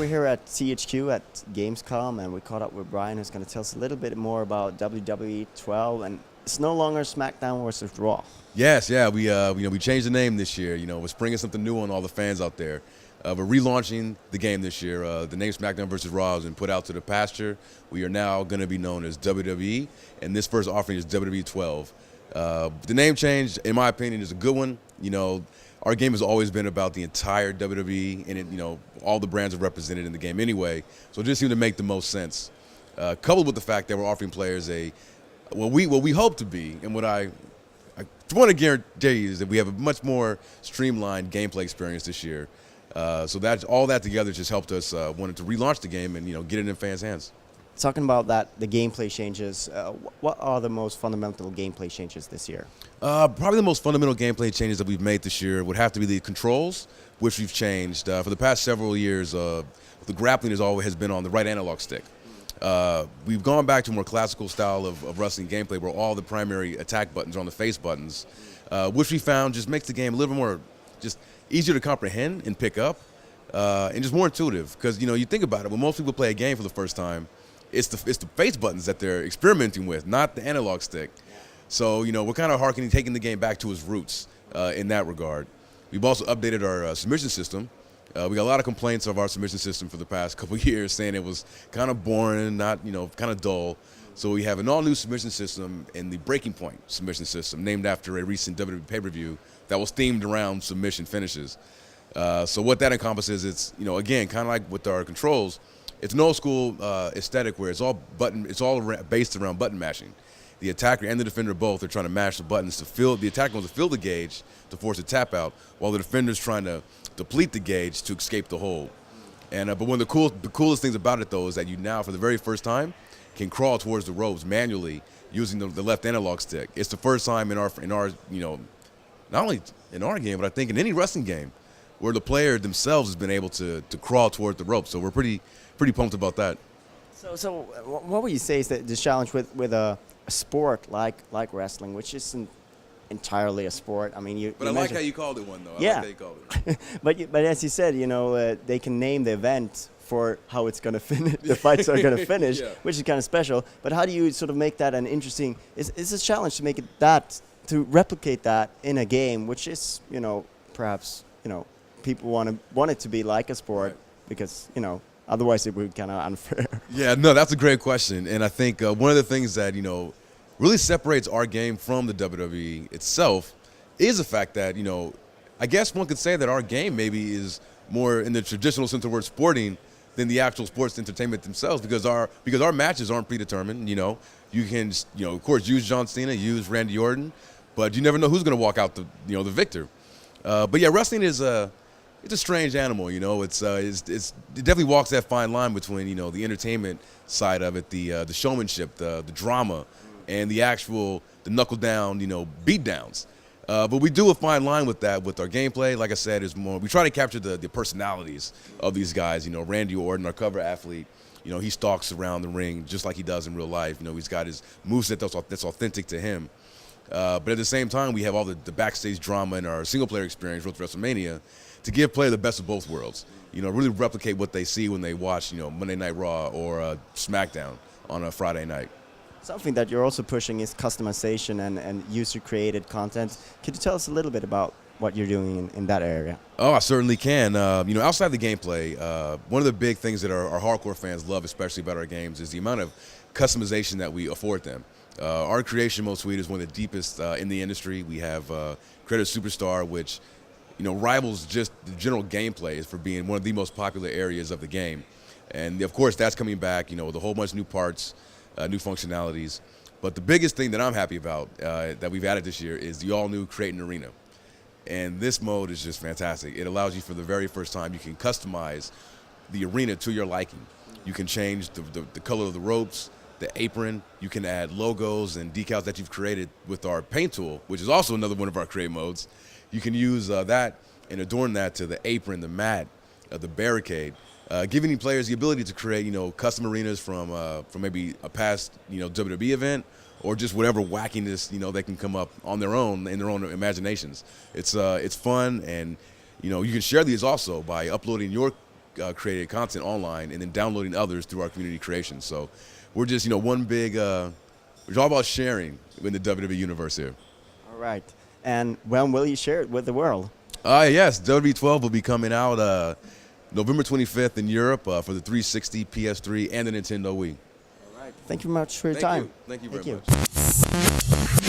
here at CHQ at Gamescom, and we caught up with Bryan, who's going to tell us a little bit more about WWE 12, and it's no longer SmackDown versus Raw. Yes, yeah, we changed the name this year. We're springing something new on all the fans out there. We're relaunching the game this year. The name Smackdown vs. Raw has been put out to the pasture. We are now going to be known as WWE, and this first offering is WWE 12. The name change, in my opinion, is a good one. Our game has always been about the entire WWE, and all the brands are represented in the game anyway. So it just seemed to make the most sense. Coupled with the fact that we're offering players what we hope to be, and what I want to guarantee you is that we have a much more streamlined gameplay experience this year. So that's all that together just helped us wanted to relaunch the game and get it in fans' hands. Talking about the gameplay changes, what are the most fundamental gameplay changes this year? Probably the most fundamental gameplay changes that we've made this year would have to be the controls, which we've changed. For the past several years, the grappling has been on the right analog stick. We've gone back to a more classical style of wrestling gameplay where all the primary attack buttons are on the face buttons, which we found just makes the game a little more just easier to comprehend and pick up, and just more intuitive. Because you think about it, when most people play a game for the first time, it's the face buttons that they're experimenting with, not the analog stick. So we're kind of taking the game back to its roots in that regard. We've also updated our submission system. We got a lot of complaints of our submission system for the past couple of years, saying it was kind of boring, not kind of dull. So we have an all-new submission system and the Breaking Point submission system, named after a recent WWE pay-per-view that was themed around submission finishes. So what that encompasses, it's again kind of like with our controls, it's an old-school aesthetic where it's all based around button mashing. The attacker and the defender both are trying to mash the buttons to fill. The attacker wants to fill the gauge to force a tap out, while the defender's trying to deplete the gauge to escape the hold. And but one of the coolest things about it though is that you now, for the very first time, can crawl towards the ropes manually using the left analog stick. It's the first time in our not only in our game, but I think in any wrestling game, where the player themselves has been able to crawl towards the ropes. So we're pretty pumped about that. So what would you say is the challenge with a sport like wrestling, which isn't entirely a sport? I mean, But I like how you called it one, though. Yeah. I like how you called it. but as you said, they can name the event for how it's going to finish. The fights are going to finish, Yeah. which is kind of special. But how do you sort of make that an interesting? It's a challenge to make it to replicate that in a game, which is perhaps people want it to be like a sport, Right. because otherwise it would be kind of unfair. Yeah, no, that's a great question. And I think one of the things that, really separates our game from the WWE itself is the fact that, I guess one could say that our game maybe is more in the traditional sense of the word sporting than the actual sports entertainment themselves, because our matches aren't predetermined. You can, of course, use John Cena, use Randy Orton, but you never know who's going to walk out the victor. But yeah, wrestling is it's a strange animal, it definitely walks that fine line between, the entertainment side of it, the showmanship, the drama, and the knuckle down, beat downs. But we do a fine line with that with our gameplay. Like I said, we try to capture the personalities of these guys. Randy Orton, our cover athlete, he stalks around the ring just like he does in real life. He's got his moveset that's authentic to him. But at the same time, we have all the backstage drama in our single-player experience with WrestleMania to give player the best of both worlds. Really replicate what they see when they watch, Monday Night Raw or SmackDown on a Friday night. Something that you're also pushing is customization and user-created content. Could you tell us a little bit about what you're doing in that area? Oh, I certainly can. Outside the gameplay, one of the big things that our hardcore fans love, especially about our games, is the amount of customization that we afford them. Our creation mode suite is one of the deepest in the industry. We have Creator Superstar, which rivals just the general gameplay for being one of the most popular areas of the game. And of course, that's coming back, with a whole bunch of new parts, new functionalities. But the biggest thing that I'm happy about that we've added this year is the all-new Create an Arena. And this mode is just fantastic. It allows you, for the very first time, you can customize the arena to your liking. You can change the color of the ropes, the apron. You can add logos and decals that you've created with our paint tool, which is also another one of our create modes. You can use that and adorn that to the apron, the mat, the barricade, giving players the ability to create, custom arenas from maybe a past, WWE event, or just whatever wackiness, they can come up on their own, in their own imaginations. It's fun, and, you can share these also by uploading your created content online and then downloading others through our community creation. So we're just, you know, one big, we're all about sharing in the WWE universe here. All right. And when will you share it with the world? Yes, WWE 12 will be coming out November 25th in Europe for the 360, PS3, and the Nintendo Wii. All right. Thank you very much for your time. Thank you very Thank you. much.